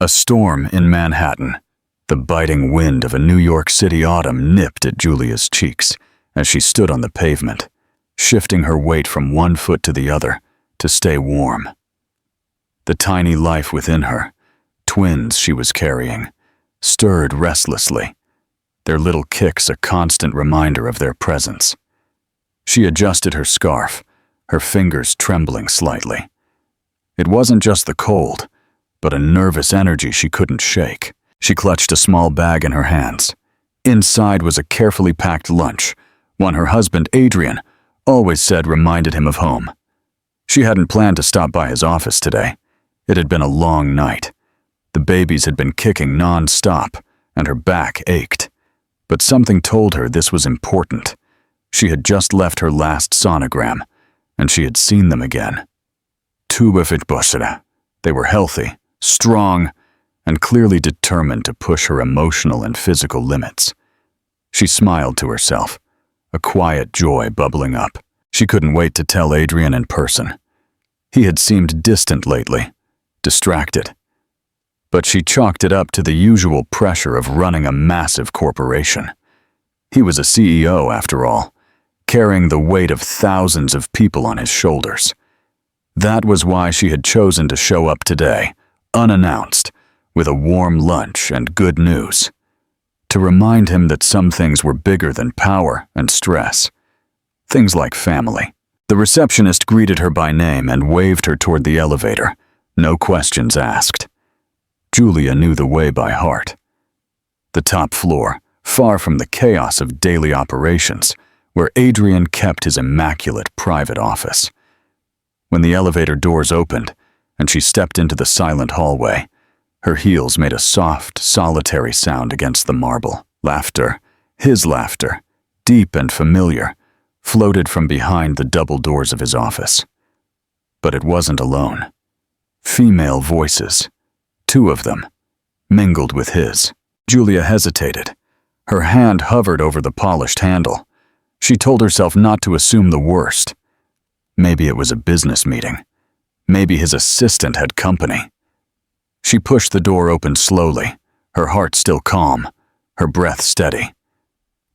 A storm in Manhattan. The biting wind of a New York City autumn nipped at Julia's cheeks as she stood on the pavement, shifting her weight from one foot to the other to stay warm. The tiny life within her, twins she was carrying, stirred restlessly, their little kicks a constant reminder of their presence. She adjusted her scarf, her fingers trembling slightly. It wasn't just the cold, but a nervous energy she couldn't shake. She clutched a small bag in her hands. Inside was a carefully packed lunch, one her husband, Adrian, always said reminded him of home. She hadn't planned to stop by his office today. It had been a long night. The babies had been kicking non-stop, and her back ached. But something told her this was important. She had just left her last sonogram, and she had seen them again. They were healthy, strong, and clearly determined to push her emotional and physical limits. She smiled to herself, a quiet joy bubbling up. She couldn't wait to tell Adrian in person. He had seemed distant lately, distracted. But she chalked it up to the usual pressure of running a massive corporation. He was a CEO, after all, carrying the weight of thousands of people on his shoulders. That was why she had chosen to show up today, unannounced, with a warm lunch and good news. To remind him that some things were bigger than power and stress. Things like family. The receptionist greeted her by name and waved her toward the elevator, no questions asked. Julia knew the way by heart. The top floor, far from the chaos of daily operations, where Adrian kept his immaculate private office. When the elevator doors opened and she stepped into the silent hallway, her heels made a soft, solitary sound against the marble. Laughter, his laughter, deep and familiar, floated from behind the double doors of his office. But it wasn't alone. Female voices, two of them, mingled with his. Julia hesitated. Her hand hovered over the polished handle. She told herself not to assume the worst. Maybe it was a business meeting. Maybe his assistant had company. She pushed the door open slowly, her heart still calm, her breath steady.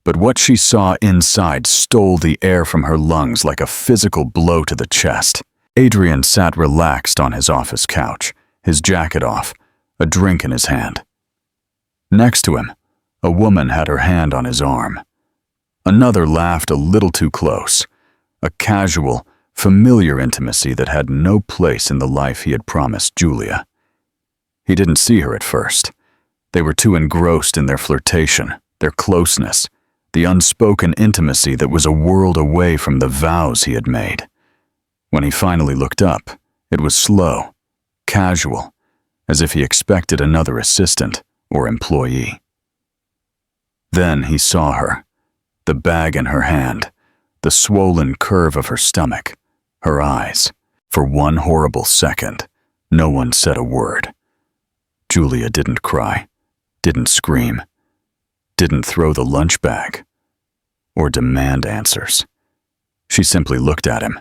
But what she saw inside stole the air from her lungs like a physical blow to the chest. Adrian sat relaxed on his office couch, his jacket off, a drink in his hand. Next to him, a woman had her hand on his arm. Another laughed a little too close, a casual, familiar intimacy that had no place in the life he had promised Julia. He didn't see her at first. They were too engrossed in their flirtation, their closeness, the unspoken intimacy that was a world away from the vows he had made. When he finally looked up, it was slow, casual, as if he expected another assistant or employee. Then he saw her, the bag in her hand, the swollen curve of her stomach, her eyes. For one horrible second, no one said a word. Julia didn't cry, didn't scream, didn't throw the lunch bag, or demand answers. She simply looked at him.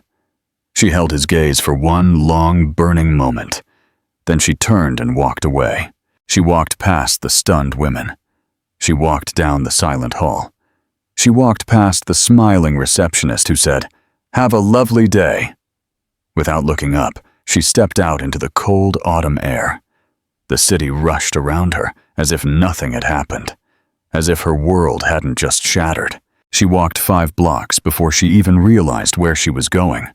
She held his gaze for one long, burning moment. Then she turned and walked away. She walked past the stunned women. She walked down the silent hall. She walked past the smiling receptionist who said, "Have a lovely day." Without looking up, she stepped out into the cold autumn air. The city rushed around her as if nothing had happened, as if her world hadn't just shattered. She walked 5 blocks before she even realized where she was going.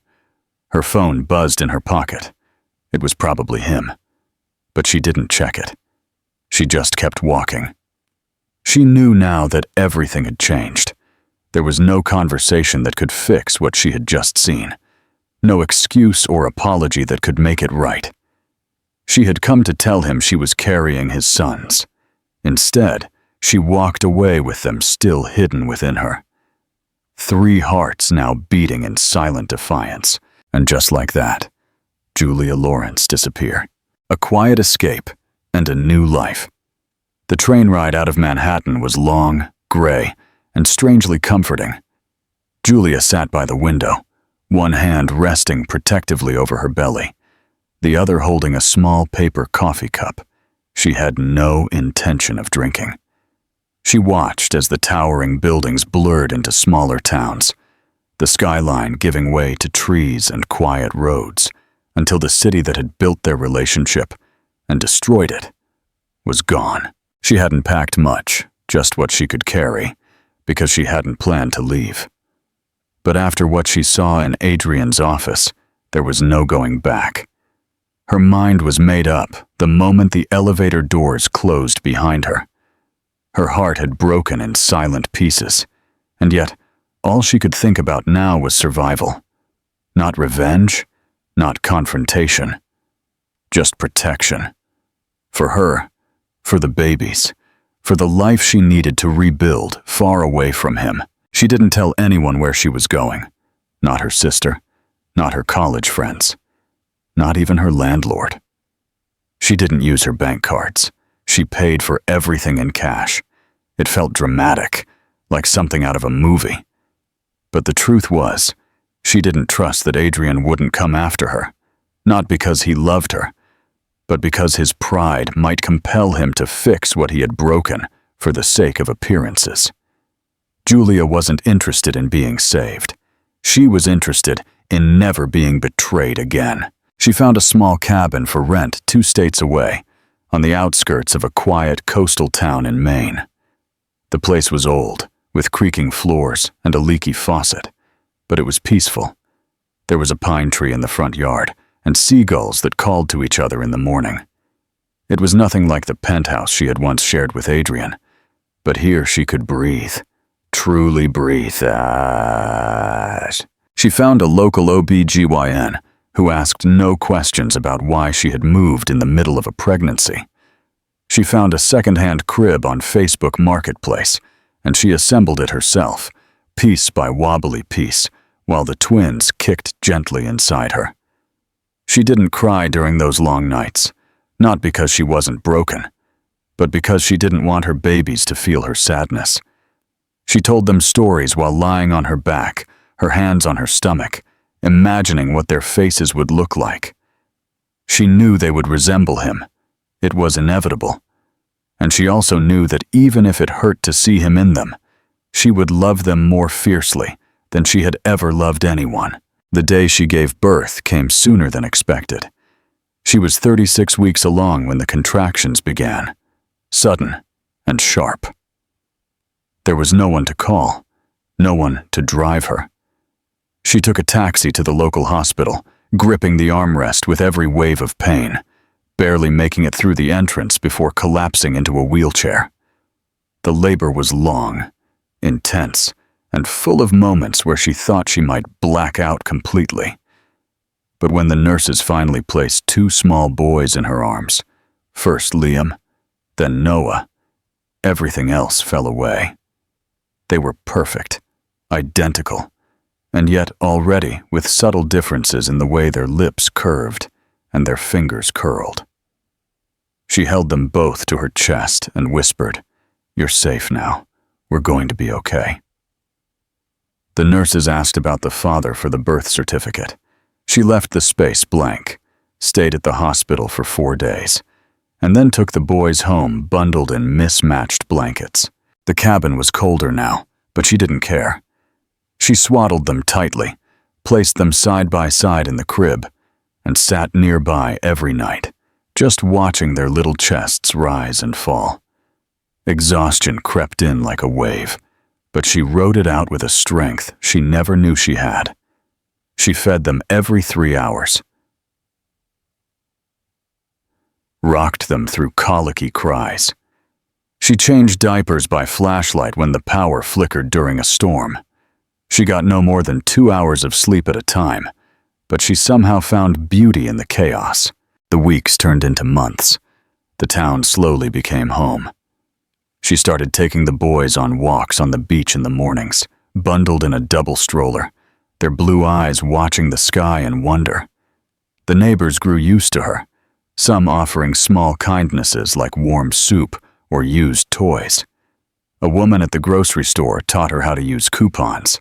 Her phone buzzed in her pocket. It was probably him. But she didn't check it. She just kept walking. She knew now that everything had changed. There was no conversation that could fix what she had just seen. No excuse or apology that could make it right. She had come to tell him she was carrying his sons. Instead, she walked away with them still hidden within her. 3 hearts now beating in silent defiance. And just like that, Julia Lawrence disappeared. A quiet escape and a new life. The train ride out of Manhattan was long, gray, and strangely comforting. Julia sat by the window, one hand resting protectively over her belly, the other holding a small paper coffee cup. She had no intention of drinking. She watched as the towering buildings blurred into smaller towns, the skyline giving way to trees and quiet roads, until the city that had built their relationship and destroyed it was gone. She hadn't packed much, just what she could carry, because she hadn't planned to leave. But after what she saw in Adrian's office, there was no going back. Her mind was made up the moment the elevator doors closed behind her. Her heart had broken in silent pieces, and yet all she could think about now was survival. Not revenge, not confrontation, just protection. For her, for the babies, for the life she needed to rebuild far away from him. She didn't tell anyone where she was going. Not her sister, not her college friends, not even her landlord. She didn't use her bank cards. She paid for everything in cash. It felt dramatic, like something out of a movie. But the truth was, she didn't trust that Adrian wouldn't come after her, not because he loved her, but because his pride might compel him to fix what he had broken for the sake of appearances. Julia wasn't interested in being saved. She was interested in never being betrayed again. She found a small cabin for rent 2 states away, on the outskirts of a quiet coastal town in Maine. The place was old, with creaking floors and a leaky faucet, but it was peaceful. There was a pine tree in the front yard, and seagulls that called to each other in the morning. It was nothing like the penthouse she had once shared with Adrian, but here she could breathe, truly breathe. She found a local OB/GYN who asked no questions about why she had moved in the middle of a pregnancy. She found a second-hand crib on Facebook Marketplace, and she assembled it herself, piece by wobbly piece, while the twins kicked gently inside her. She didn't cry during those long nights, not because she wasn't broken, but because she didn't want her babies to feel her sadness. She told them stories while lying on her back, her hands on her stomach, imagining what their faces would look like. She knew they would resemble him. It was inevitable. And she also knew that even if it hurt to see him in them, she would love them more fiercely than she had ever loved anyone. The day she gave birth came sooner than expected. She was 36 weeks along when the contractions began, sudden and sharp. There was no one to call, no one to drive her. She took a taxi to the local hospital, gripping the armrest with every wave of pain, barely making it through the entrance before collapsing into a wheelchair. The labor was long, intense, and full of moments where she thought she might black out completely. But when the nurses finally placed 2 small boys in her arms, first Liam, then Noah, everything else fell away. They were perfect, identical, and yet already with subtle differences in the way their lips curved and their fingers curled. She held them both to her chest and whispered, "You're safe now. We're going to be okay." The nurses asked about the father for the birth certificate. She left the space blank, stayed at the hospital for 4 days, and then took the boys home bundled in mismatched blankets. The cabin was colder now, but she didn't care. She swaddled them tightly, placed them side by side in the crib, and sat nearby every night, just watching their little chests rise and fall. Exhaustion crept in like a wave, but she rode it out with a strength she never knew she had. She fed them every 3 hours, rocked them through colicky cries. She changed diapers by flashlight when the power flickered during a storm. She got no more than 2 hours of sleep at a time, but she somehow found beauty in the chaos. The weeks turned into months. The town slowly became home. She started taking the boys on walks on the beach in the mornings, bundled in a double stroller, their blue eyes watching the sky in wonder. The neighbors grew used to her, some offering small kindnesses like warm soup or used toys. A woman at the grocery store taught her how to use coupons.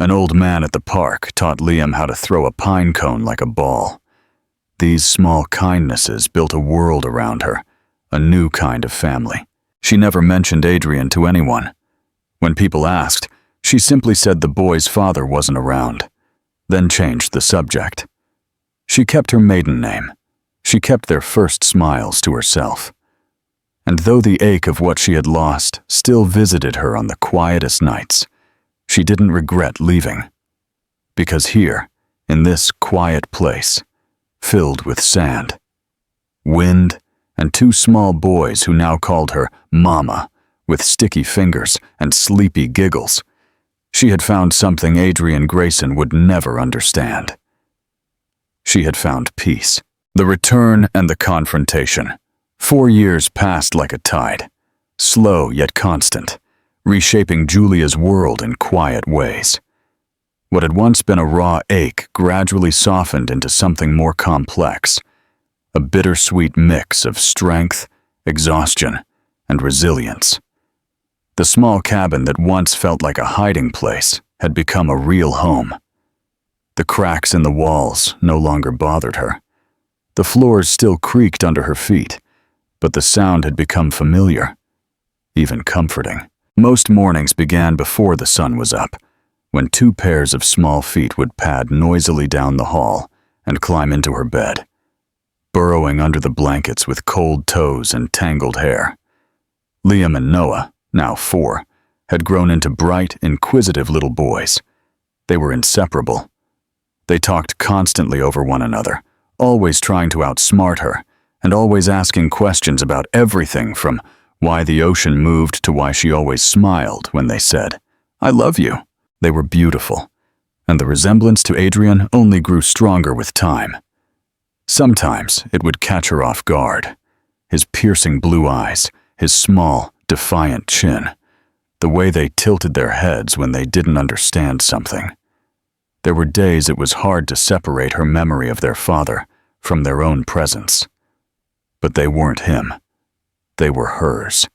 An old man at the park taught Liam how to throw a pine cone like a ball. These small kindnesses built a world around her, a new kind of family. She never mentioned Adrian to anyone. When people asked, she simply said the boy's father wasn't around, then changed the subject. She kept her maiden name. She kept their first smiles to herself. And though the ache of what she had lost still visited her on the quietest nights, she didn't regret leaving. Because here, in this quiet place, filled with sand, wind, and two small boys who now called her Mama, with sticky fingers and sleepy giggles, she had found something Adrian Grayson would never understand. She had found peace. The return and the confrontation. 4 years passed like a tide, slow yet constant, reshaping Julia's world in quiet ways. What had once been a raw ache gradually softened into something more complex, a bittersweet mix of strength, exhaustion, and resilience. The small cabin that once felt like a hiding place had become a real home. The cracks in the walls no longer bothered her. The floors still creaked under her feet, but the sound had become familiar, even comforting. Most mornings began before the sun was up, when 2 pairs of small feet would pad noisily down the hall and climb into her bed, burrowing under the blankets with cold toes and tangled hair. Liam and Noah, now 4, had grown into bright, inquisitive little boys. They were inseparable. They talked constantly over one another, always trying to outsmart her, and always asking questions about everything from why the ocean moved to why she always smiled when they said, "I love you." They were beautiful, and the resemblance to Adrian only grew stronger with time. Sometimes it would catch her off guard. His piercing blue eyes, his small, defiant chin, the way they tilted their heads when they didn't understand something. There were days it was hard to separate her memory of their father from their own presence. But they weren't him. They were hers.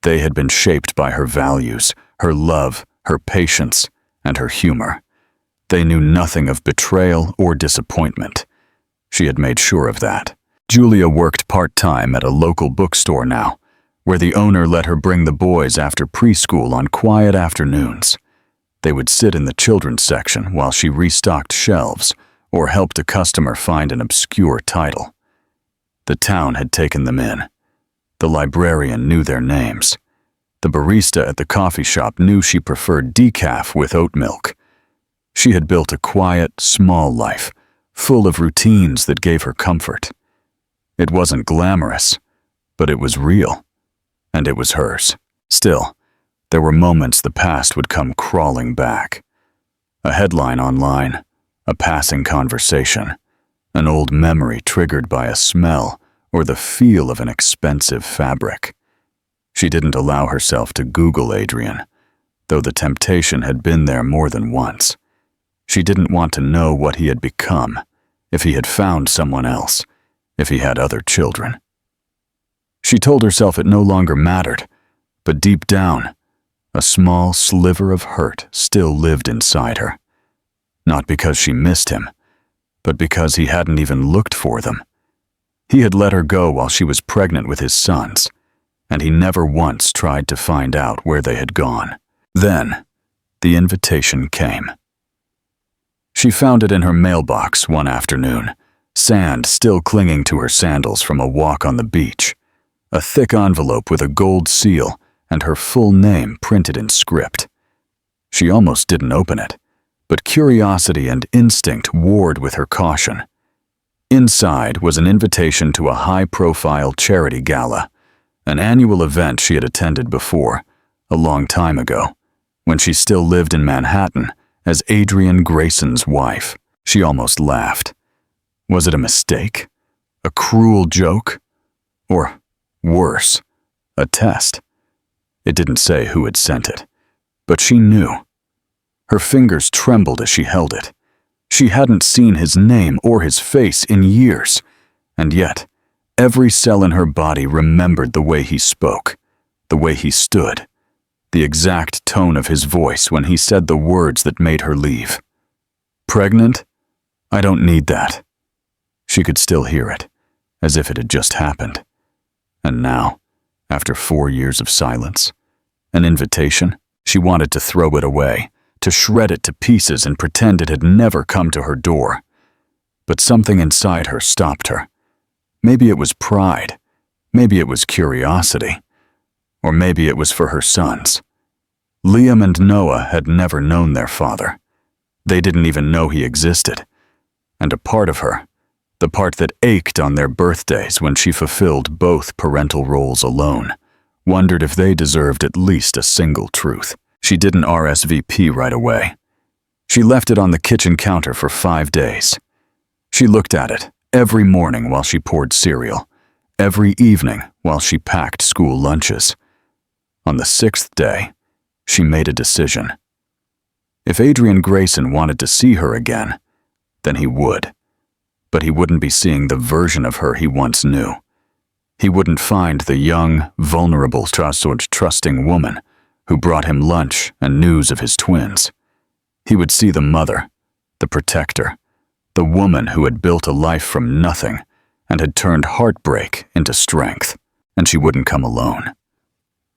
They had been shaped by her values, her love, her patience, and her humor. They knew nothing of betrayal or disappointment. She had made sure of that. Julia worked part-time at a local bookstore now, where the owner let her bring the boys after preschool on quiet afternoons. They would sit in the children's section while she restocked shelves or helped a customer find an obscure title. The town had taken them in. The librarian knew their names. The barista at the coffee shop knew she preferred decaf with oat milk. She had built a quiet, small life, full of routines that gave her comfort. It wasn't glamorous, but it was real, and it was hers. Still, there were moments the past would come crawling back. A headline online, a passing conversation, an old memory triggered by a smell or the feel of an expensive fabric. She didn't allow herself to Google Adrian, though the temptation had been there more than once. She didn't want to know what he had become, if he had found someone else, if he had other children. She told herself it no longer mattered, but deep down, a small sliver of hurt still lived inside her. Not because she missed him, but because he hadn't even looked for them. He had let her go while she was pregnant with his sons, and he never once tried to find out where they had gone. Then, the invitation came. She found it in her mailbox one afternoon, sand still clinging to her sandals from a walk on the beach, a thick envelope with a gold seal and her full name printed in script. She almost didn't open it, but curiosity and instinct warred with her caution. Inside was an invitation to a high-profile charity gala, an annual event she had attended before, a long time ago, when she still lived in Manhattan as Adrian Grayson's wife. She almost laughed. Was it a mistake? A cruel joke? Or, worse, a test? It didn't say who had sent it, but she knew. Her fingers trembled as she held it. She hadn't seen his name or his face in years, and yet, every cell in her body remembered the way he spoke, the way he stood, the exact tone of his voice when he said the words that made her leave. "Pregnant? I don't need that." She could still hear it, as if it had just happened. And now, after 4 years of silence, an invitation? She wanted to throw it away, to shred it to pieces and pretend it had never come to her door. But something inside her stopped her. Maybe it was pride. Maybe it was curiosity. Or maybe it was for her sons. Liam and Noah had never known their father. They didn't even know he existed. And a part of her, the part that ached on their birthdays when she fulfilled both parental roles alone, wondered if they deserved at least a single truth. She didn't RSVP right away. She left it on the kitchen counter for 5 days. She looked at it every morning while she poured cereal, every evening while she packed school lunches. On the 6th day, she made a decision. If Adrian Grayson wanted to see her again, then he would. But he wouldn't be seeing the version of her he once knew. He wouldn't find the young, vulnerable, trusting woman who brought him lunch and news of his twins. He would see the mother, the protector, the woman who had built a life from nothing and had turned heartbreak into strength. And she wouldn't come alone.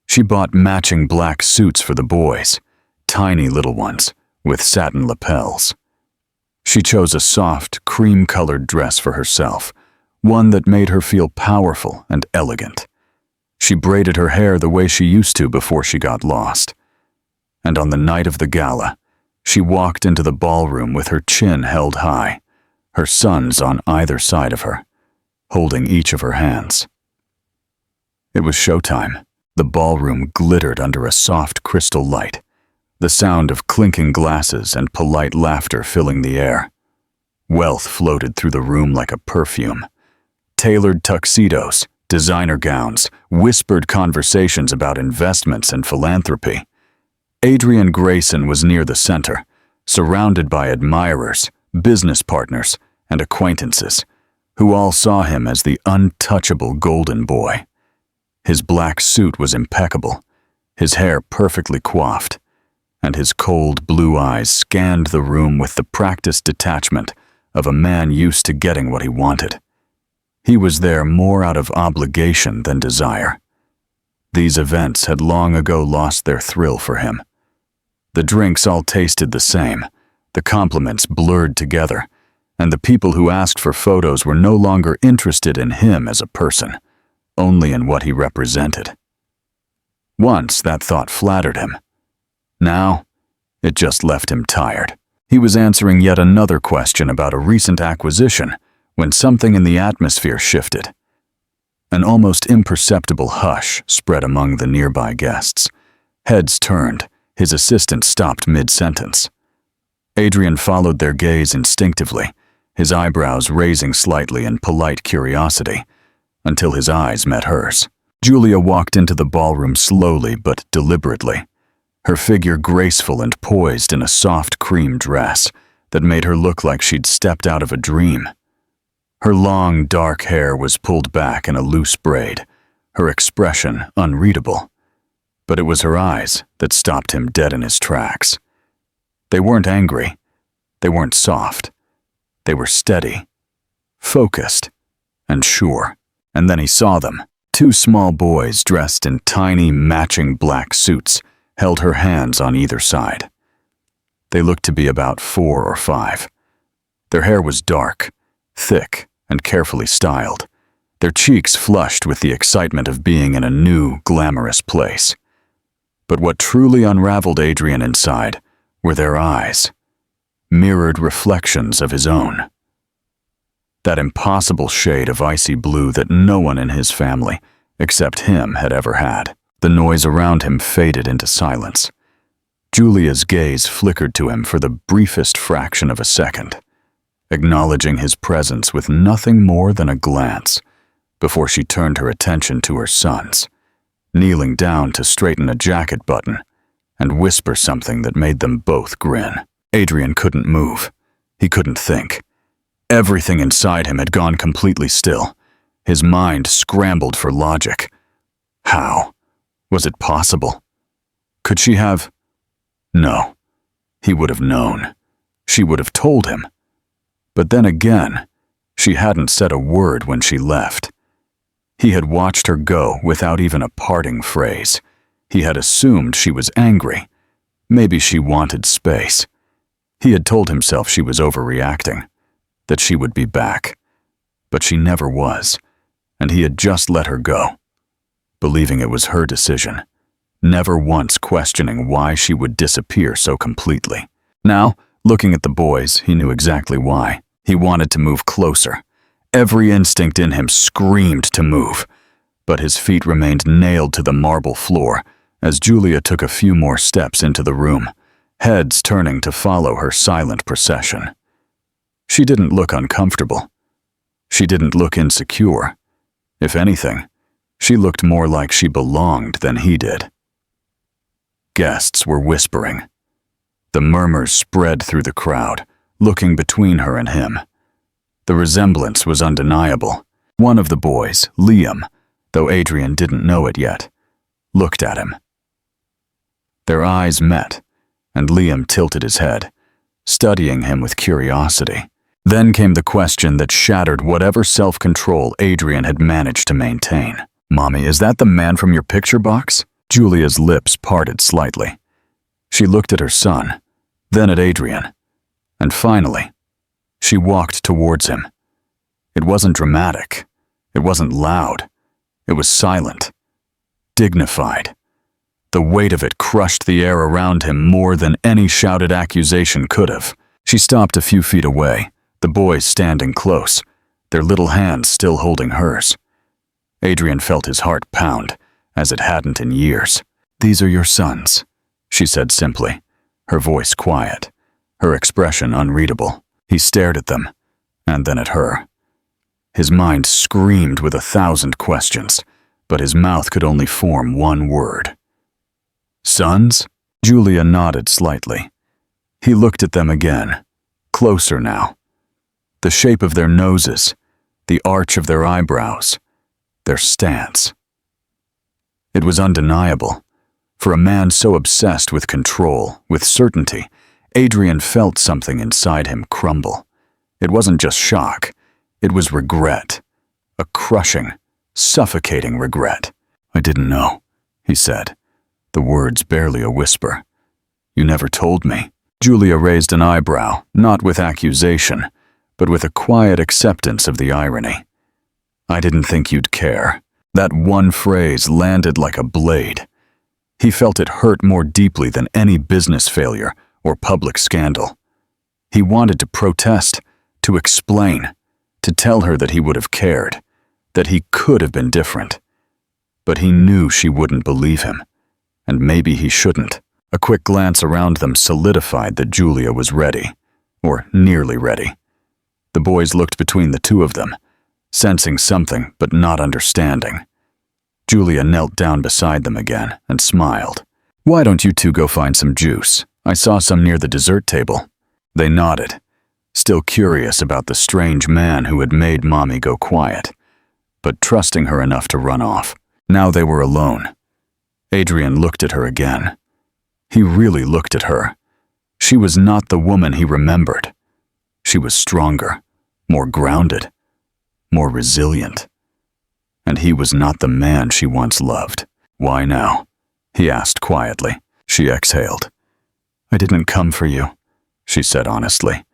She bought matching black suits for the boys, tiny little ones with satin lapels. She chose a soft, cream-colored dress for herself, one that made her feel powerful and elegant. She braided her hair the way she used to before she got lost. And on the night of the gala, she walked into the ballroom with her chin held high, her sons on either side of her, holding each of her hands. It was showtime. The ballroom glittered under a soft crystal light, the sound of clinking glasses and polite laughter filling the air. Wealth floated through the room like a perfume. Tailored tuxedos, designer gowns, whispered conversations about investments and philanthropy. Adrian Grayson was near the center, surrounded by admirers, business partners, and acquaintances, who all saw him as the untouchable golden boy. His black suit was impeccable, his hair perfectly coiffed, and his cold blue eyes scanned the room with the practiced detachment of a man used to getting what he wanted. He was there more out of obligation than desire. These events had long ago lost their thrill for him. The drinks all tasted the same, the compliments blurred together, and the people who asked for photos were no longer interested in him as a person, only in what he represented. Once that thought flattered him. Now, it just left him tired. He was answering yet another question about a recent acquisition when something in the atmosphere shifted. An almost imperceptible hush spread among the nearby guests. Heads turned, his assistant stopped mid-sentence. Adrian followed their gaze instinctively, his eyebrows raising slightly in polite curiosity, until his eyes met hers. Julia walked into the ballroom slowly but deliberately, her figure graceful and poised in a soft cream dress that made her look like she'd stepped out of a dream. Her long, dark hair was pulled back in a loose braid, her expression unreadable. But it was her eyes that stopped him dead in his tracks. They weren't angry. They weren't soft. They were steady, focused, and sure. And then he saw them. 2 small boys dressed in tiny, matching black suits held her hands on either side. They looked to be about 4 or 5. Their hair was dark, thick, and carefully styled, their cheeks flushed with the excitement of being in a new, glamorous place. But what truly unraveled Adrian inside were their eyes, mirrored reflections of his own. That impossible shade of icy blue that no one in his family, except him, had ever had. The noise around him faded into silence. Julia's gaze flickered to him for the briefest fraction of a second, acknowledging his presence with nothing more than a glance, before she turned her attention to her sons, kneeling down to straighten a jacket button and whisper something that made them both grin. Adrian couldn't move. He couldn't think. Everything inside him had gone completely still. His mind scrambled for logic. How? Was it possible? Could she have? No. He would have known. She would have told him. But then again, she hadn't said a word when she left. He had watched her go without even a parting phrase. He had assumed she was angry. Maybe she wanted space. He had told himself she was overreacting, that she would be back. But she never was, and he had just let her go, believing it was her decision, never once questioning why she would disappear so completely. Now, looking at the boys, he knew exactly why. He wanted to move closer. Every instinct in him screamed to move, but his feet remained nailed to the marble floor as Julia took a few more steps into the room, heads turning to follow her silent procession. She didn't look uncomfortable. She didn't look insecure. If anything, she looked more like she belonged than he did. Guests were whispering. The murmurs spread through the crowd, looking between her and him. The resemblance was undeniable. One of the boys, Liam, though Adrian didn't know it yet, looked at him. Their eyes met, and Liam tilted his head, studying him with curiosity. Then came the question that shattered whatever self-control Adrian had managed to maintain. "Mommy, is that the man from your picture box?" Julia's lips parted slightly. She looked at her son, then at Adrian, and finally, she walked towards him. It wasn't dramatic. It wasn't loud. It was silent, dignified. The weight of it crushed the air around him more than any shouted accusation could have. She stopped a few feet away, the boys standing close, their little hands still holding hers. Adrian felt his heart pound, as it hadn't in years. "These are your sons," she said simply, her voice quiet, her expression unreadable. He stared at them, and then at her. His mind screamed with 1,000 questions, but his mouth could only form one word. "Sons?" Julia nodded slightly. He looked at them again, closer now. The shape of their noses, the arch of their eyebrows, their stance. It was undeniable. For a man so obsessed with control, with certainty, Adrian felt something inside him crumble. It wasn't just shock, it was regret. A crushing, suffocating regret. "I didn't know," he said, the words barely a whisper. "You never told me." Julia raised an eyebrow, not with accusation, but with a quiet acceptance of the irony. "I didn't think you'd care." That one phrase landed like a blade. He felt it hurt more deeply than any business failure or public scandal. He wanted to protest, to explain, to tell her that he would have cared, that he could have been different. But he knew she wouldn't believe him, and maybe he shouldn't. A quick glance around them solidified that Julia was ready, or nearly ready. The boys looked between the two of them, sensing something but not understanding. Julia knelt down beside them again and smiled. "Why don't you two go find some juice? I saw some near the dessert table." They nodded, still curious about the strange man who had made Mommy go quiet, but trusting her enough to run off. Now they were alone. Adrian looked at her again. He really looked at her. She was not the woman he remembered. She was stronger, more grounded, more resilient. And he was not the man she once loved. "Why now?" he asked quietly. She exhaled. "I didn't come for you," she said honestly.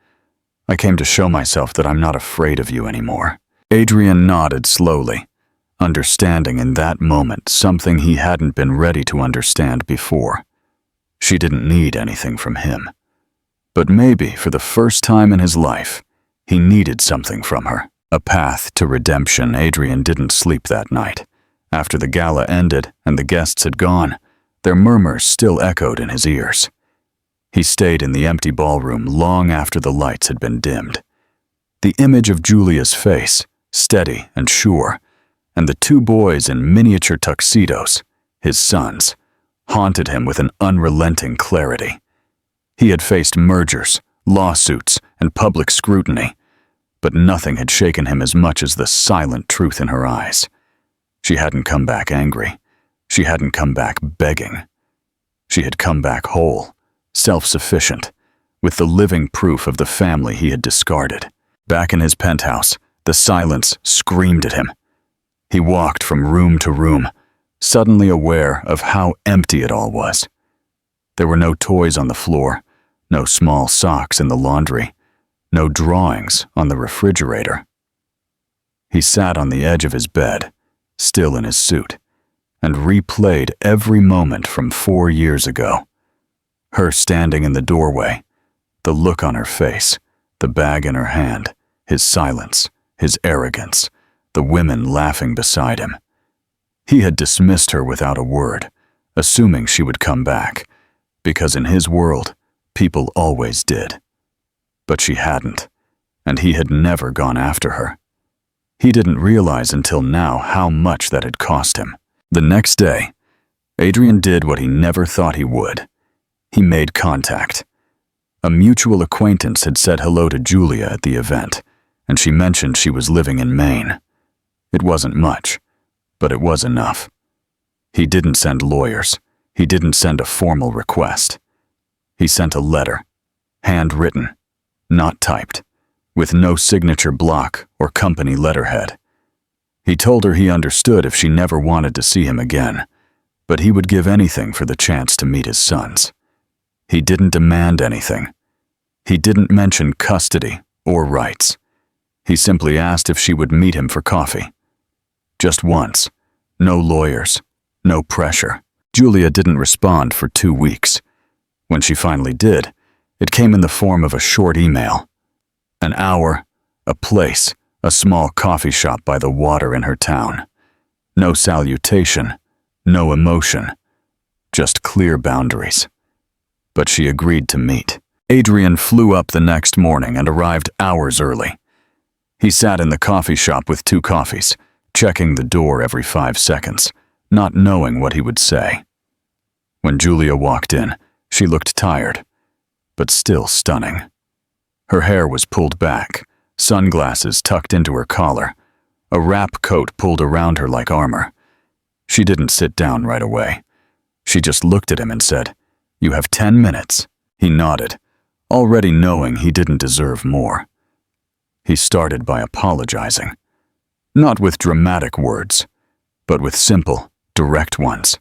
"I came to show myself that I'm not afraid of you anymore." Adrian nodded slowly, understanding in that moment something he hadn't been ready to understand before. She didn't need anything from him. But maybe, for the first time in his life, he needed something from her. A path to redemption. Adrian didn't sleep that night. After the gala ended and the guests had gone, their murmurs still echoed in his ears. He stayed in the empty ballroom long after the lights had been dimmed. The image of Julia's face, steady and sure, and the two boys in miniature tuxedos, his sons, haunted him with an unrelenting clarity. He had faced mergers, lawsuits, and public scrutiny, but nothing had shaken him as much as the silent truth in her eyes. She hadn't come back angry. She hadn't come back begging. She had come back whole, self-sufficient, with the living proof of the family he had discarded. Back in his penthouse, the silence screamed at him. He walked from room to room, suddenly aware of how empty it all was. There were no toys on the floor, no small socks in the laundry, no drawings on the refrigerator. He sat on the edge of his bed, still in his suit, and replayed every moment from 4 years ago. Her standing in the doorway, the look on her face, the bag in her hand, his silence, his arrogance, the women laughing beside him. He had dismissed her without a word, assuming she would come back, because in his world, people always did. But she hadn't, and he had never gone after her. He didn't realize until now how much that had cost him. The next day, Adrian did what he never thought he would. He made contact. A mutual acquaintance had said hello to Julia at the event, and she mentioned she was living in Maine. It wasn't much, but it was enough. He didn't send lawyers. He didn't send a formal request. He sent a letter, handwritten, not typed, with no signature block or company letterhead. He told her he understood if she never wanted to see him again, but he would give anything for the chance to meet his sons. He didn't demand anything. He didn't mention custody or rights. He simply asked if she would meet him for coffee. Just once. No lawyers. No pressure. Julia didn't respond for 2 weeks. When she finally did, it came in the form of a short email. An hour, a place, a small coffee shop by the water in her town. No salutation, no emotion, just clear boundaries. But she agreed to meet. Adrian flew up the next morning and arrived hours early. He sat in the coffee shop with 2 coffees, checking the door every 5 seconds, not knowing what he would say. When Julia walked in, she looked tired, but still stunning. Her hair was pulled back, sunglasses tucked into her collar, a wrap coat pulled around her like armor. She didn't sit down right away. She just looked at him and said, "You have 10 minutes." He nodded, already knowing he didn't deserve more. He started by apologizing. Not with dramatic words, but with simple, direct ones.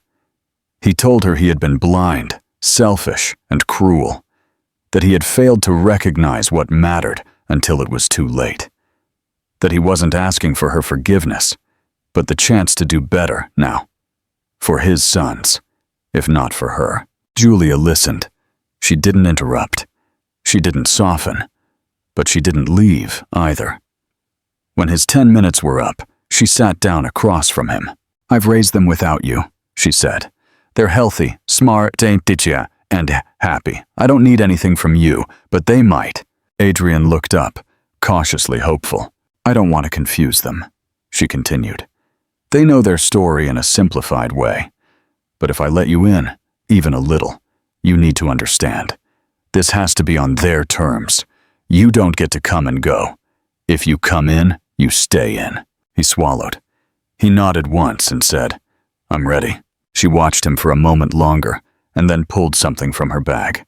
He told her he had been blind, selfish, and cruel, that he had failed to recognize what mattered until it was too late, that he wasn't asking for her forgiveness, but the chance to do better now, for his sons, if not for her. Julia listened. She didn't interrupt. She didn't soften, but she didn't leave either. When his 10 minutes were up, she sat down across from him. "I've raised them without you," she said. "They're healthy, smart, tentative, and happy. I don't need anything from you, but they might." Adrian looked up, cautiously hopeful. "I don't want to confuse them," she continued. "They know their story in a simplified way. But if I let you in, even a little, you need to understand. This has to be on their terms. You don't get to come and go. If you come in, you stay in." He swallowed. He nodded once and said, "I'm ready." She watched him for a moment longer and then pulled something from her bag.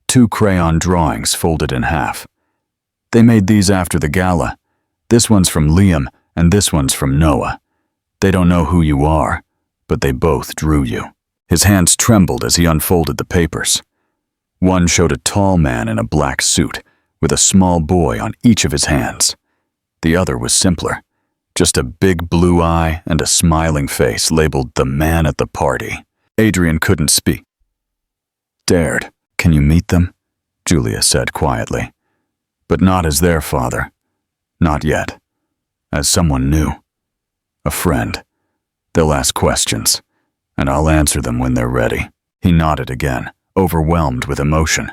2 crayon drawings folded in half. "They made these after the gala. This one's from Liam and this one's from Noah. They don't know who you are, but they both drew you." His hands trembled as he unfolded the papers. One showed a tall man in a black suit with a small boy on each of his hands. The other was simpler, just a big blue eye and a smiling face labeled "the man at the party." Adrian couldn't speak. "Dared. Can you meet them?" Julia said quietly. "But not as their father. Not yet. As someone new. A friend. They'll ask questions, and I'll answer them when they're ready." He nodded again, overwhelmed with emotion.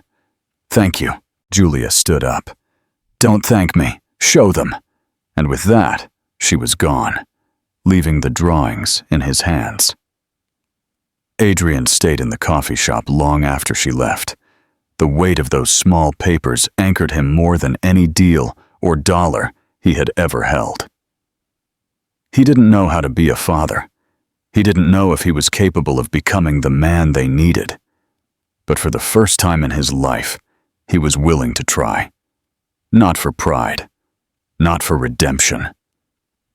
"Thank you." Julia stood up. "Don't thank me. Show them." And with that, she was gone, leaving the drawings in his hands. Adrian stayed in the coffee shop long after she left. The weight of those small papers anchored him more than any deal or dollar he had ever held. He didn't know how to be a father. He didn't know if he was capable of becoming the man they needed. But for the first time in his life, he was willing to try. Not for pride. Not for redemption.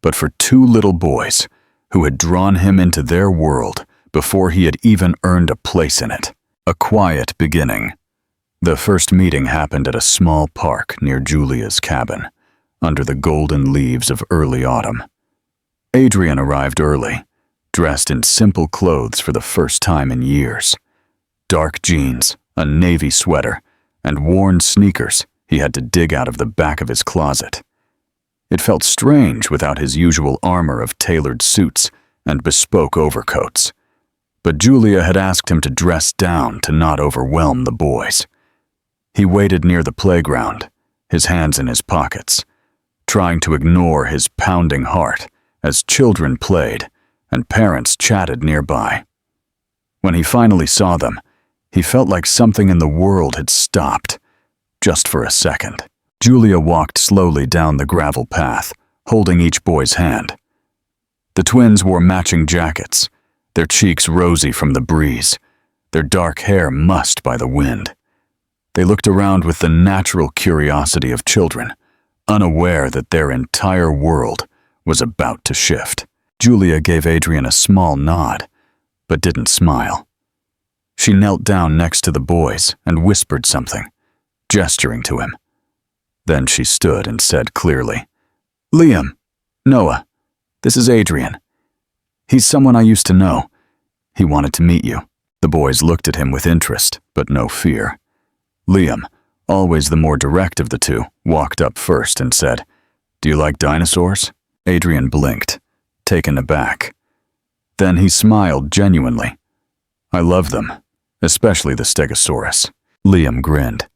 but for two little boys who had drawn him into their world before he had even earned a place in it. A quiet beginning. The first meeting happened at a small park near Julia's cabin, under the golden leaves of early autumn. Adrian arrived early, dressed in simple clothes for the first time in years. Dark jeans, a navy sweater, and worn sneakers he had to dig out of the back of his closet. It felt strange without his usual armor of tailored suits and bespoke overcoats. But Julia had asked him to dress down to not overwhelm the boys. He waited near the playground, his hands in his pockets, trying to ignore his pounding heart as children played and parents chatted nearby. When he finally saw them, he felt like something in the world had stopped, just for a second. Julia walked slowly down the gravel path, holding each boy's hand. The twins wore matching jackets, their cheeks rosy from the breeze, their dark hair mussed by the wind. They looked around with the natural curiosity of children, unaware that their entire world was about to shift. Julia gave Adrian a small nod, but didn't smile. She knelt down next to the boys and whispered something, gesturing to him. Then she stood and said clearly, "Liam, Noah, this is Adrian. He's someone I used to know. He wanted to meet you." The boys looked at him with interest, but no fear. Liam, always the more direct of the two, walked up first and said, "Do you like dinosaurs?" Adrian blinked, taken aback. Then he smiled genuinely. "I love them, especially the Stegosaurus." Liam grinned.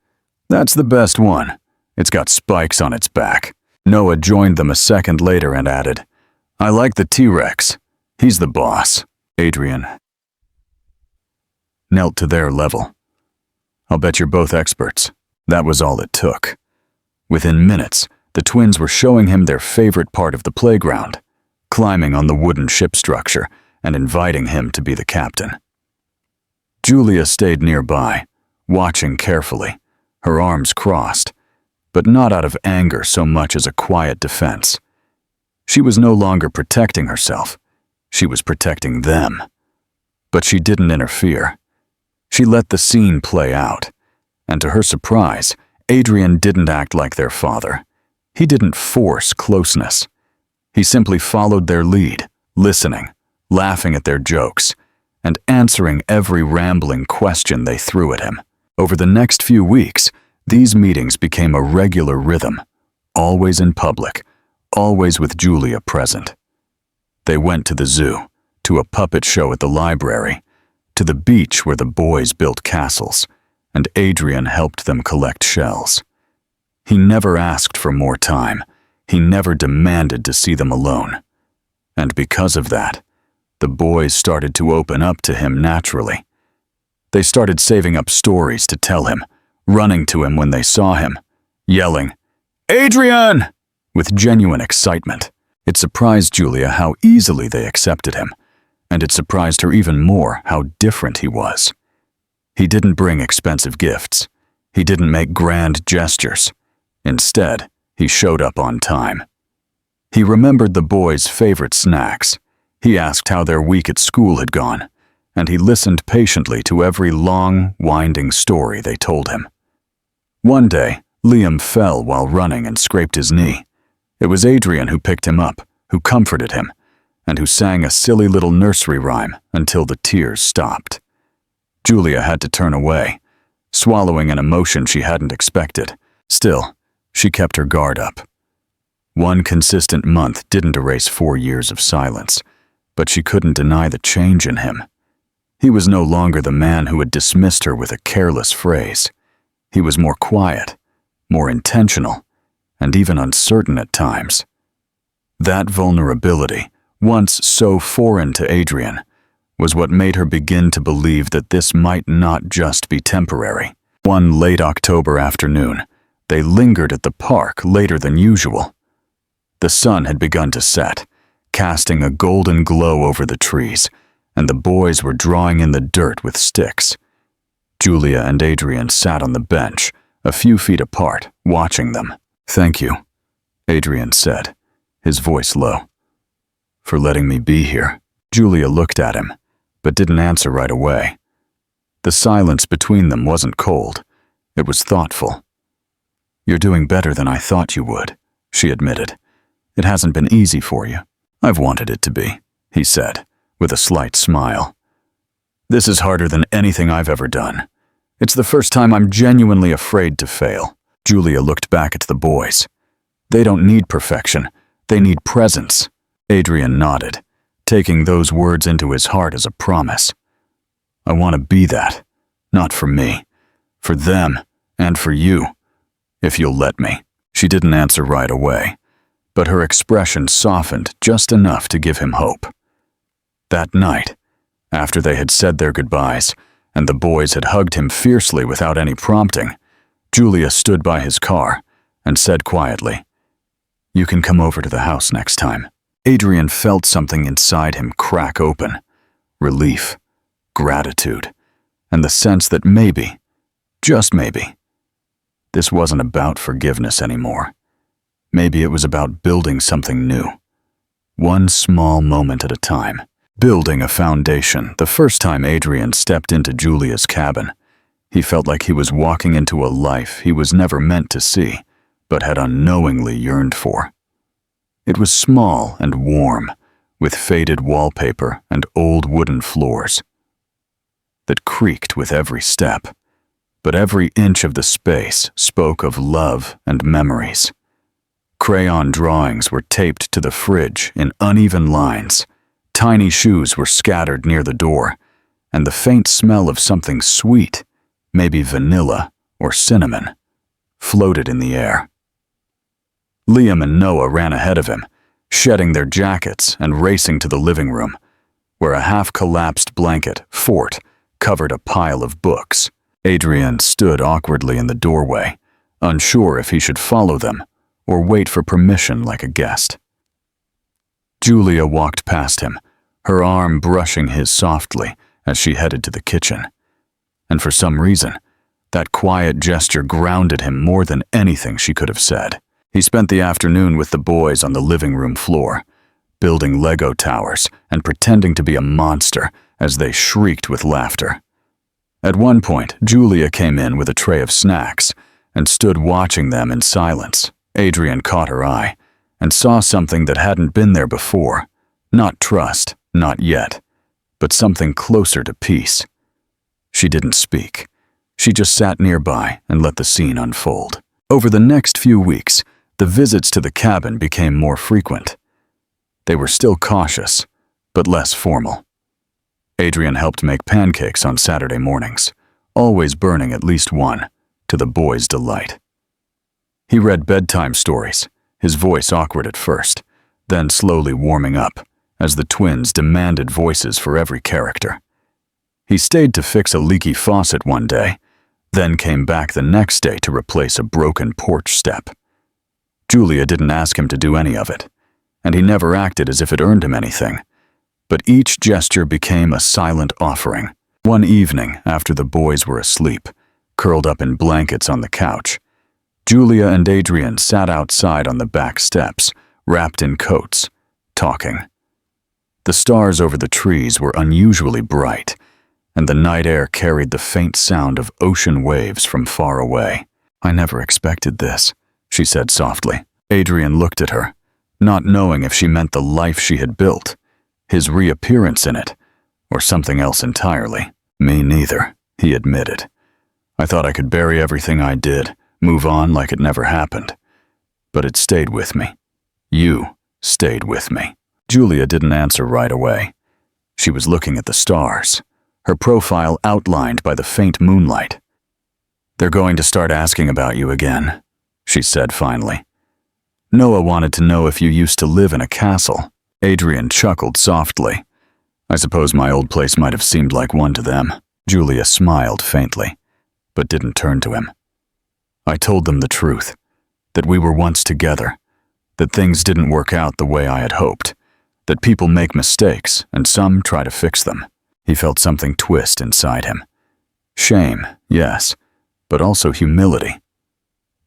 "That's the best one. It's got spikes on its back." Noah joined them a second later and added, "I like the T-Rex. He's the boss." Adrian knelt to their level. "I'll bet you're both experts." That was all it took. Within minutes, the twins were showing him their favorite part of the playground, climbing on the wooden ship structure and inviting him to be the captain. Julia stayed nearby, watching carefully, her arms crossed, but not out of anger so much as a quiet defense. She was no longer protecting herself. She was protecting them. But she didn't interfere. She let the scene play out, and to her surprise, Adrian didn't act like their father. He didn't force closeness. He simply followed their lead, listening, laughing at their jokes, and answering every rambling question they threw at him. Over the next few weeks, these meetings became a regular rhythm, always in public, always with Julia present. They went to the zoo, to a puppet show at the library, to the beach where the boys built castles, and Adrian helped them collect shells. He never asked for more time. He never demanded to see them alone. And because of that, the boys started to open up to him naturally. They started saving up stories to tell him, running to him when they saw him, yelling, "Adrian!" with genuine excitement. It surprised Julia how easily they accepted him, and it surprised her even more how different he was. He didn't bring expensive gifts. He didn't make grand gestures. Instead, he showed up on time. He remembered the boys' favorite snacks. He asked how their week at school had gone, and he listened patiently to every long, winding story they told him. One day, Liam fell while running and scraped his knee. It was Adrian who picked him up, who comforted him, and who sang a silly little nursery rhyme until the tears stopped. Julia had to turn away, swallowing an emotion she hadn't expected. Still, she kept her guard up. One consistent month didn't erase 4 years of silence, but she couldn't deny the change in him. He was no longer the man who had dismissed her with a careless phrase. He was more quiet, more intentional, and even uncertain at times. That vulnerability, once so foreign to Adrian, was what made her begin to believe that this might not just be temporary. One late October afternoon, they lingered at the park later than usual. The sun had begun to set, casting a golden glow over the trees, and the boys were drawing in the dirt with sticks. Julia and Adrian sat on the bench, a few feet apart, watching them. "Thank you," Adrian said, his voice low. for letting me be here." Julia looked at him, but didn't answer right away. The silence between them wasn't cold. It was thoughtful. "You're doing better than I thought you would," she admitted. "It hasn't been easy for you." "I've wanted it to be," he said, with a slight smile. "This is harder than anything I've ever done. It's the first time I'm genuinely afraid to fail." Julia looked back at the boys. "They don't need perfection. They need presence." Adrian nodded, taking those words into his heart as a promise. "I want to be that. Not for me. For them, and for you. If you'll let me." She didn't answer right away, but her expression softened just enough to give him hope. That night, after they had said their goodbyes, and the boys had hugged him fiercely without any prompting, Julia stood by his car and said quietly, "You can come over to the house next time." Adrian felt something inside him crack open. Relief, gratitude, and the sense that maybe, just maybe, this wasn't about forgiveness anymore. Maybe it was about building something new. One small moment at a time. Building a foundation. The first time Adrian stepped into Julia's cabin, he felt like he was walking into a life he was never meant to see, but had unknowingly yearned for. It was small and warm, with faded wallpaper and old wooden floors that creaked with every step, but every inch of the space spoke of love and memories. Crayon drawings were taped to the fridge in uneven lines. Tiny shoes were scattered near the door, and the faint smell of something sweet, maybe vanilla or cinnamon, floated in the air. Liam and Noah ran ahead of him, shedding their jackets and racing to the living room, where a half-collapsed blanket fort covered a pile of books. Adrian stood awkwardly in the doorway, unsure if he should follow them or wait for permission like a guest. Julia walked past him, her arm brushing his softly as she headed to the kitchen. And for some reason, that quiet gesture grounded him more than anything she could have said. He spent the afternoon with the boys on the living room floor, building Lego towers and pretending to be a monster as they shrieked with laughter. At one point, Julia came in with a tray of snacks and stood watching them in silence. Adrian caught her eye and saw something that hadn't been there before. Not trust, not yet, but something closer to peace. She didn't speak. She just sat nearby and let the scene unfold. Over the next few weeks, the visits to the cabin became more frequent. They were still cautious, but less formal. Adrian helped make pancakes on Saturday mornings, always burning at least one, to the boys' delight. He read bedtime stories, his voice awkward at first, then slowly warming up, as the twins demanded voices for every character. He stayed to fix a leaky faucet one day, then came back the next day to replace a broken porch step. Julia didn't ask him to do any of it, and he never acted as if it earned him anything. But each gesture became a silent offering. One evening, after the boys were asleep, curled up in blankets on the couch, Julia and Adrian sat outside on the back steps, wrapped in coats, talking. The stars over the trees were unusually bright, and the night air carried the faint sound of ocean waves from far away. "I never expected this," she said softly. Adrian looked at her, not knowing if she meant the life she had built, his reappearance in it, or something else entirely. "Me neither," he admitted. "I thought I could bury everything I did, move on like it never happened. But it stayed with me. You stayed with me." Julia didn't answer right away. She was looking at the stars, her profile outlined by the faint moonlight. "They're going to start asking about you again," she said finally. "Noah wanted to know if you used to live in a castle." Adrian chuckled softly. "I suppose my old place might have seemed like one to them." Julia smiled faintly, but didn't turn to him. "I told them the truth, that we were once together, that things didn't work out the way I had hoped, that people make mistakes and some try to fix them." He felt something twist inside him. Shame, yes, but also humility.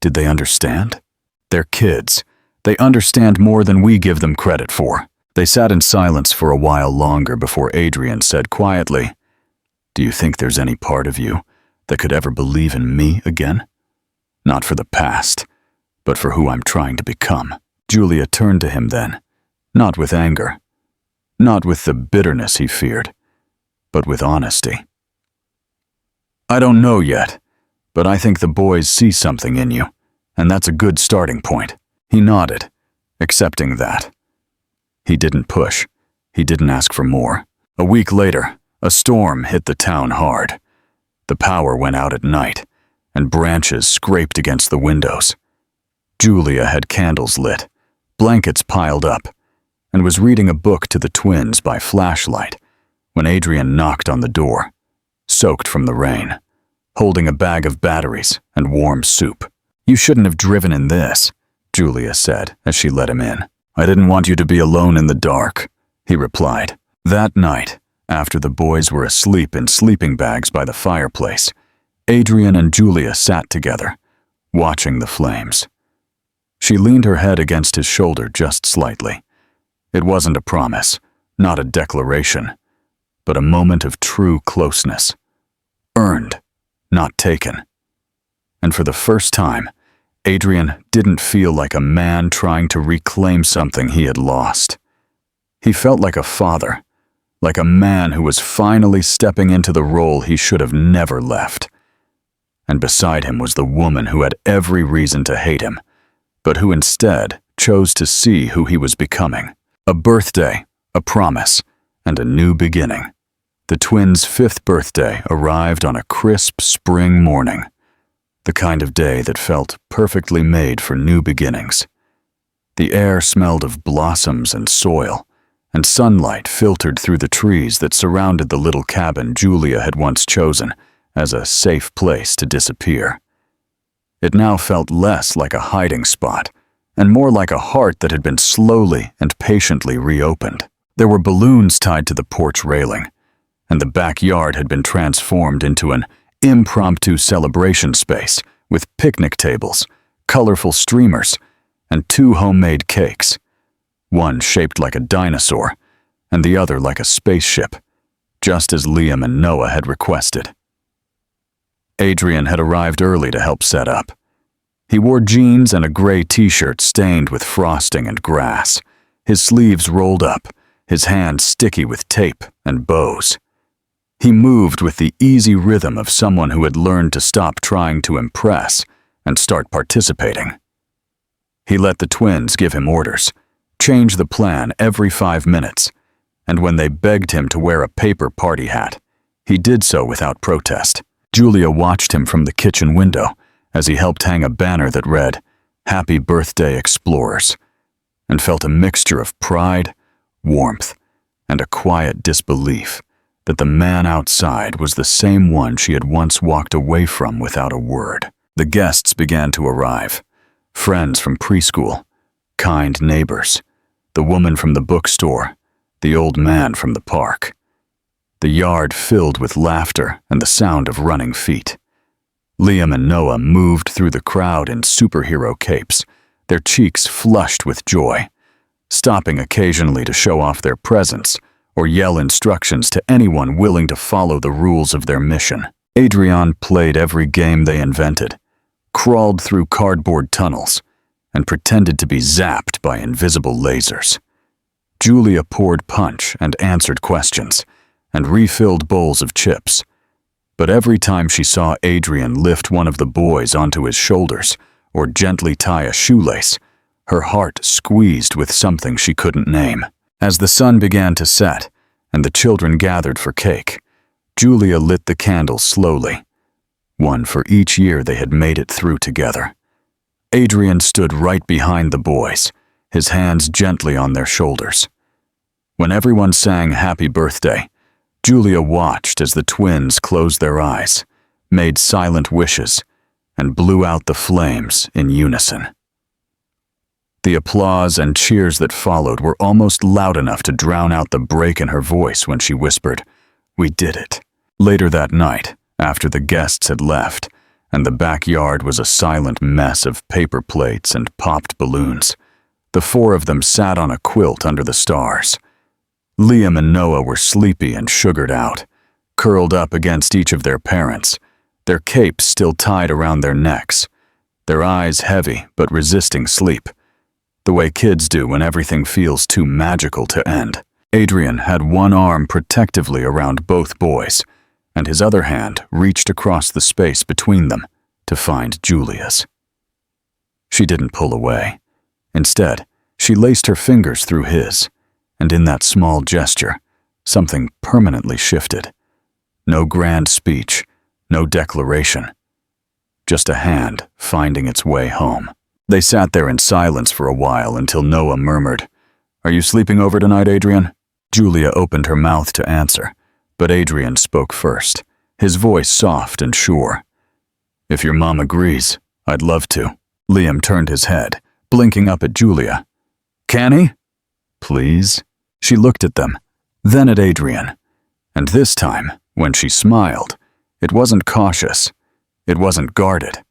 Did they understand? They're kids. They understand more than we give them credit for. They sat in silence for a while longer before Adrian said quietly, "Do you think there's any part of you that could ever believe in me again? Not for the past, but for who I'm trying to become." Julia turned to him then, not with anger, not with the bitterness he feared, but with honesty. "I don't know yet, but I think the boys see something in you, and that's a good starting point." He nodded, accepting that. He didn't push. He didn't ask for more. A week later, a storm hit the town hard. The power went out at night, and branches scraped against the windows. Julia had candles lit, blankets piled up, and was reading a book to the twins by flashlight when Adrian knocked on the door, soaked from the rain, holding a bag of batteries and warm soup. "You shouldn't have driven in this," Julia said as she let him in. "I didn't want you to be alone in the dark," he replied. That night, after the boys were asleep in sleeping bags by the fireplace, Adrian and Julia sat together, watching the flames. She leaned her head against his shoulder just slightly. It wasn't a promise, not a declaration, but a moment of true closeness. Earned, not taken. And for the first time, Adrian didn't feel like a man trying to reclaim something he had lost. He felt like a father, like a man who was finally stepping into the role he should have never left. And beside him was the woman who had every reason to hate him, but who instead chose to see who he was becoming. A birthday, a promise, and a new beginning. The twins' 5th birthday arrived on a crisp spring morning, the kind of day that felt perfectly made for new beginnings. The air smelled of blossoms and soil, and sunlight filtered through the trees that surrounded the little cabin Julia had once chosen as a safe place to disappear. It now felt less like a hiding spot, and more like a heart that had been slowly and patiently reopened. There were balloons tied to the porch railing, and the backyard had been transformed into an impromptu celebration space with picnic tables, colorful streamers, and 2 homemade cakes, one shaped like a dinosaur and the other like a spaceship, just as Liam and Noah had requested. Adrian had arrived early to help set up. He wore jeans and a gray t-shirt stained with frosting and grass, his sleeves rolled up, his hands sticky with tape and bows. He moved with the easy rhythm of someone who had learned to stop trying to impress and start participating. He let the twins give him orders, change the plan every 5 minutes, and when they begged him to wear a paper party hat, he did so without protest. Julia watched him from the kitchen window as he helped hang a banner that read, "Happy Birthday, Explorers," and felt a mixture of pride, warmth, and a quiet disbelief that the man outside was the same one she had once walked away from without a word. The guests began to arrive, friends from preschool, kind neighbors, the woman from the bookstore, the old man from the park. The yard filled with laughter and the sound of running feet. Liam and Noah moved through the crowd in superhero capes, their cheeks flushed with joy, stopping occasionally to show off their presents or yell instructions to anyone willing to follow the rules of their mission. Adrian played every game they invented, crawled through cardboard tunnels, and pretended to be zapped by invisible lasers. Julia poured punch and answered questions, and refilled bowls of chips. But every time she saw Adrian lift one of the boys onto his shoulders or gently tie a shoelace, her heart squeezed with something she couldn't name. As the sun began to set and the children gathered for cake, Julia lit the candles slowly, one for each year they had made it through together. Adrian stood right behind the boys, his hands gently on their shoulders. When everyone sang Happy Birthday, Julia watched as the twins closed their eyes, made silent wishes, and blew out the flames in unison. The applause and cheers that followed were almost loud enough to drown out the break in her voice when she whispered, "We did it." Later that night, after the guests had left, and the backyard was a silent mess of paper plates and popped balloons, The four of them sat on a quilt under the stars. Liam and Noah were sleepy and sugared out, curled up against each of their parents, their capes still tied around their necks, their eyes heavy but resisting sleep, the way kids do when everything feels too magical to end. Adrian had one arm protectively around both boys, and his other hand reached across the space between them to find Julia's. She didn't pull away. Instead, she laced her fingers through his, and in that small gesture, something permanently shifted. No grand speech, no declaration, just a hand finding its way home. They sat there in silence for a while until Noah murmured, "Are you sleeping over tonight, Adrian?" Julia opened her mouth to answer, but Adrian spoke first, his voice soft and sure. "If your mom agrees, I'd love to." Liam turned his head, blinking up at Julia. "Can he?" "Please?" She looked at them, then at Adrian. And this time, when she smiled, it wasn't cautious, it wasn't guarded.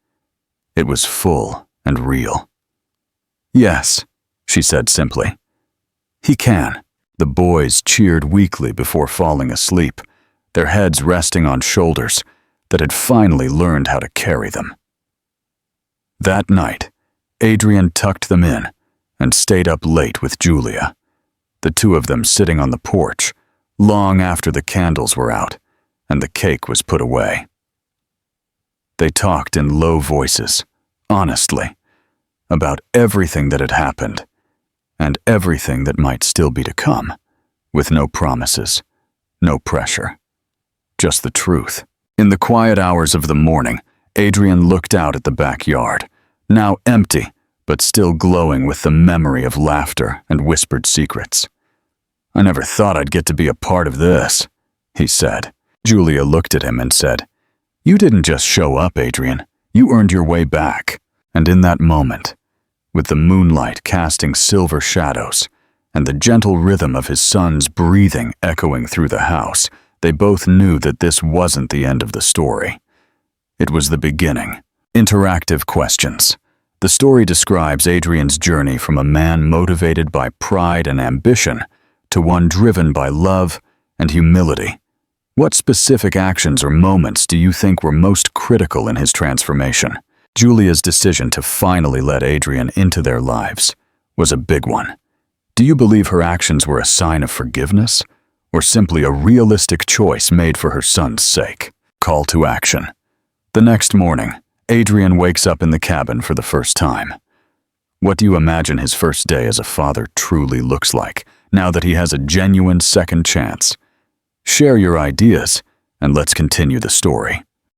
It was full and real. "Yes," she said simply. "He can." The boys cheered weakly before falling asleep, their heads resting on shoulders that had finally learned how to carry them. That night, Adrian tucked them in and stayed up late with Julia, the two of them sitting on the porch, long after the candles were out and the cake was put away. They talked in low voices, honestly, about everything that had happened and everything that might still be to come, with no promises, no pressure, just the truth. In the quiet hours of the morning, Adrian looked out at the backyard, now empty, but still glowing with the memory of laughter and whispered secrets. "I never thought I'd get to be a part of this," he said. Julia looked at him and said, "You didn't just show up, Adrian. You earned your way back." And in that moment, with the moonlight casting silver shadows and the gentle rhythm of his son's breathing echoing through the house, they both knew that this wasn't the end of the story. It was the beginning. Interactive questions. The story describes Adrian's journey from a man motivated by pride and ambition to one driven by love and humility. What specific actions or moments do you think were most critical in his transformation? Julia's decision to finally let Adrian into their lives was a big one. Do you believe her actions were a sign of forgiveness, or simply a realistic choice made for her son's sake? Call to action. The next morning, Adrian wakes up in the cabin for the first time. What do you imagine his first day as a father truly looks like, now that he has a genuine second chance? Share your ideas, and let's continue the story.